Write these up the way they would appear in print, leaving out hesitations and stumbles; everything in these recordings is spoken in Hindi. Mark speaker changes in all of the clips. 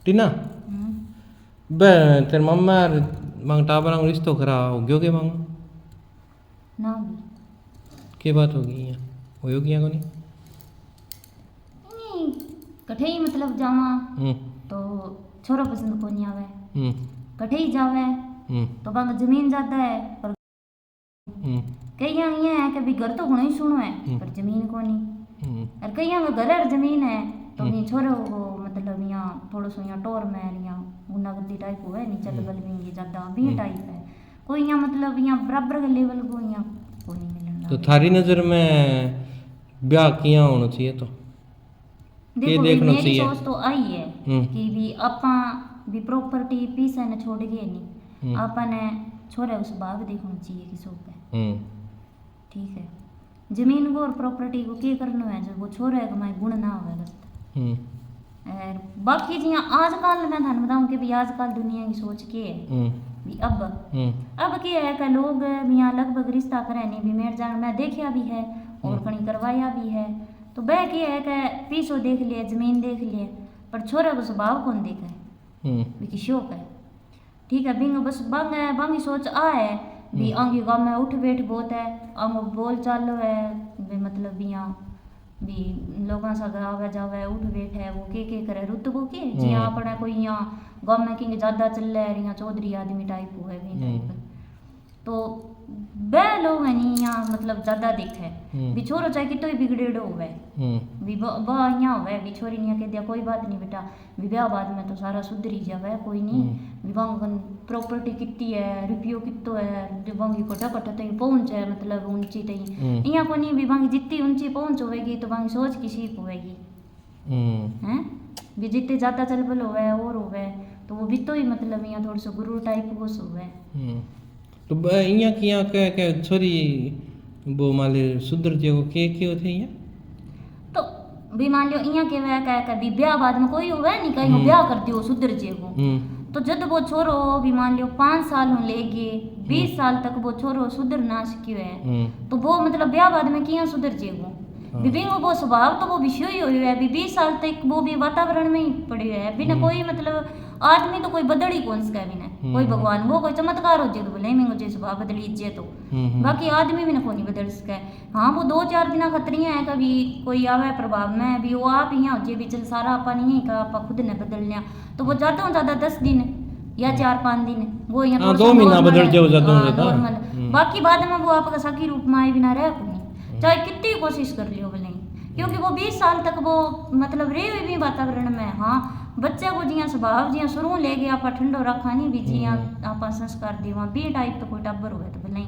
Speaker 1: टीना बे तेरे मम्मा मांग टाबरा को रिश्तो करा हो गयो के मांग
Speaker 2: ना भी
Speaker 1: के बात होगी यहाँ हो गया को नहीं
Speaker 2: कठे ही मतलब जावा तो छोरो पसंद को नहीं आवे कठे ही जावे तो बांग जमीन ज्यादा है पर कई यहाँ ये है कि भी घर तो होना ही सुनो है पर जमीन को नहीं और कई यहाँ घर और जमीन है तो ये छोरो को मतलब यहाँ थोड़ा सो यहाँ टोर में यहाँ गुंडागर्दी टाइप हो है नीचे लेवल में ज्यादा भी टाइप है कोई यहाँ मतलब यहाँ बराबर के लेवल को यहाँ कोई नहीं मिलना।
Speaker 1: तो थारी नजर में ब्याह किया होना चाहिए तो
Speaker 2: देखो मेरी सोच तो आई है कि भी अपा भी प्रॉपर्टी पीस है ना छोड़ गए नहीं आपा ने छोरे उस भाग देखना चाहिए कि सोप है ठीक है जमीन को और प्रॉपर्टी को क्या करना है जो वो छोरे है कमाई गुण ना होगा गलत और बाकी जी आजकल मैं थाने बताऊं कि भी आजकल दुनिया की सोच के है भी अब क्या है कि लोग यहाँ लगभग रिश्ता करे नहीं भी मेरे जान मैं देखा भी है और कहीं करवाया भी है तो वह क्या है कि पीछो देख लिया जमीन देख लिया पर छोरे को स्वभाव कौन देखा है भी शौक है ठीक है बिंग बस बांगी सोच आ है भी आंगी गाँव में उठ बैठ बहुत है आंगो बोल चाल है भी मतलब यहाँ भी लोगों सा आवे जावे उठ बैठ है वो के करे रुत को के जिया अपना कोई यहाँ गाँव में किंग ज्यादा चल रहा है यहाँ चौधरी आदमी टाइप हो है भी टाइप तो वह लोग है नहीं यहाँ मतलब ज्यादा दिख है भी छोरो चाहे कितो ही बिगड़ेड़ो होवे भी वह यहाँ होवे भी छोरी नहीं कह दिया कोई बात नहीं बेटा भी ब्याह बाद में तो सारा सुधरी जावे कोई नहीं विवांगन प्रॉपर्टी कितनी है रुपयो कितो है विवांगी कटा कटा तई पहुंच है मतलब ऊंची तई यहाँ को नहीं विवांगी जितनी ऊंची पहुंच होवेगी तो वांगी सोच किसी को होवेगी हैं भी जितने ज्यादा चल बल होवे और होवे तो वो भी तो ही मतलब यहाँ थोड़ा सा गुरु टाइप को होवे
Speaker 1: तो यहाँ की यहाँ के छोरी वो माले सुधर जो के होते हैं
Speaker 2: तो भी मान लो यहाँ के वह कह भी ब्याह बाद में कोई होवे नहीं कहीं ब्याह कर दियो सुधर जेगो तो जब वो छोरो भी मान लो 5 साल हो लेगे 20 साल तक वो छोरो सुधर ना सकियो है तो वो मतलब ब्याह बाद में किया सुधर जेगो विभिन्न वो स्वभाव तो वो विषय ही हुई है 20 साल तक वो भी वातावरण में ही पड़े है बिना कोई मतलब आदमी तो कोई बदल ही कौन सा बिना कोई भगवान वो कोई चमत्कार हो जाए तो बोले मैं मुझे स्वभाव बदल लीजिए तो बाकी आदमी भी ना कोई बदल सके हाँ वो 2-4 दिन खतरियाँ है कभी कोई आवे प्रभाव में भी वो आप यहाँ हो जाए भी चल सारा आपा नहीं का आपा खुद ने बदल लिया तो वो ज्यादा ज्यादा 10 दिन या 4-5 दिन वो यहाँ
Speaker 1: 2 महीना बदल जाओ ज्यादा
Speaker 2: बाकी बाद में वो आपका सखी रूप में आए बिना रह चाहे कितनी कोशिश कर लियो बोले क्योंकि वो 20 साल तक वो मतलब रहे हुए भी वातावरण में हाँ बच्चे को जिया स्वभाव जिया शुरू ले गया आप ठंडो रखा नहीं भी जिया आप संस्कार देवा बी टाइप तो कोई टब्बर हुए तो नहीं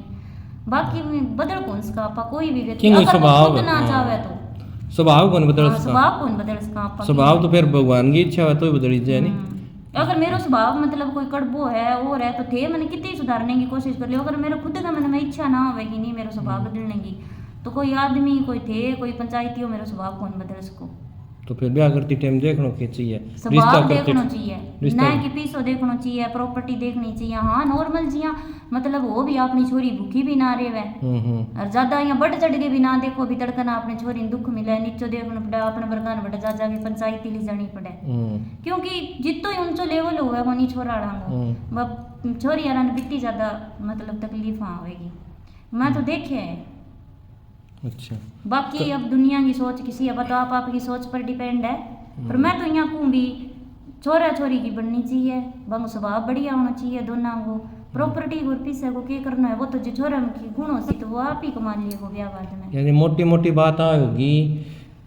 Speaker 2: बाकी बदल कौन सका आप कोई भी व्यक्ति अगर खुद ना चाहे तो
Speaker 1: स्वभाव कौन बदल सका
Speaker 2: स्वभाव कौन बदल सका
Speaker 1: स्वभाव तो फिर भगवान की इच्छा है तो बदल जाए नहीं
Speaker 2: अगर मेरा स्वभाव मतलब कोई कड़बो है और है तो थे मैंने कितनी सुधारने की कोशिश कर ली अगर मेरा खुद का मन में इच्छा ना होगी नहीं मेरा स्वभाव बदलने की तो कोई आदमी कोई थे कोई पंचायती हो मेरा स्वभाव कौन बदल सको
Speaker 1: तो फिर ब्याह करती टाइम देखना क्या चाहिए
Speaker 2: स्वभाव देखना चाहिए ना कि पीसो देखना चाहिए प्रॉपर्टी देखनी चाहिए हाँ नॉर्मल जिया मतलब वो भी अपनी छोरी भूखी भी ना रहे और ज्यादा यहाँ बढ़ चढ़ के भी ना देखो भी तड़कना अपने छोरी ने दुख मिले नीचो देखना पड़ा अपने बरगान बढ़ जा जाके पंचायती ली जानी पड़े क्योंकि जितो ही ऊंचो लेवल हुआ वो नहीं छोरा छोरी यार बिकती ज्यादा मतलब तकलीफ होगी मैं तो देखे है
Speaker 1: अच्छा
Speaker 2: बाकी तो अब दुनिया की सोच किसी अब तो आप आपकी सोच पर डिपेंड है पर मैं तो यहाँ कहूँ भी छोरा छोरी की बननी चाहिए बंग स्वभाव बढ़िया होना चाहिए दोनों को प्रॉपर्टी और पीछे को क्या करना है वो तो जो छोरा की गुण हो सी तो वो आप ही कमा लिए वो ब्याह बाद में
Speaker 1: यानी मोटी मोटी बात आ होगी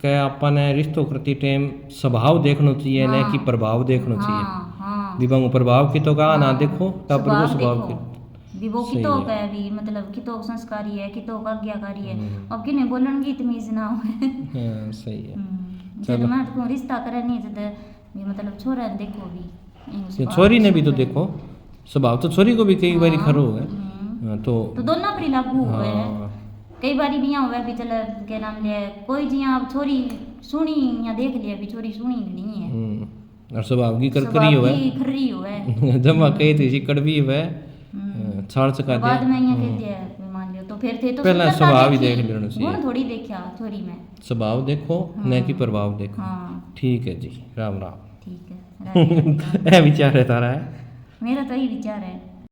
Speaker 1: कि अपन रिश्तों करती टाइम स्वभाव देखना चाहिए न कि प्रभाव देखना चाहिए विभंग प्रभाव की तो कहा ना देखो तब स्वभाव की
Speaker 2: भी वो कितो का है भी मतलब कितो संस्कारी है कितो का आज्ञाकारी है अब किने बोलन की तमीज ना हो
Speaker 1: हां सही है
Speaker 2: जब मैं तो रिश्ता करे नहीं जब ये मतलब छोरा देखो भी
Speaker 1: छोरी ने भी तो देखो स्वभाव तो छोरी को भी कई बार खरो है तो
Speaker 2: दोनों पर लागू हुए हैं कई बारी भी यहाँ हुआ भी चल के नाम ले कोई जी आप छोरी सुनी या देख लिया भी छोरी सुनी नहीं है
Speaker 1: और स्वभाव की करकरी हुआ
Speaker 2: खर्री हुआ
Speaker 1: जमा कही थी कड़वी हुआ छाड़ सका दे
Speaker 2: बाद में ये कह दिया मान लियो तो फिर थे तो
Speaker 1: पहला स्वभाव ही देख लेना चाहिए
Speaker 2: गुण थोड़ी देखा छोरी में
Speaker 1: स्वभाव देखो न कि प्रभाव देखो ठीक है जी राम राम
Speaker 2: ठीक है। राजी राजी काम।
Speaker 1: ਇਹ ਵਿਚਾਰ ਹੈ ਤਾਰਾ ਹੈ।
Speaker 2: मेरा तो यही विचार है।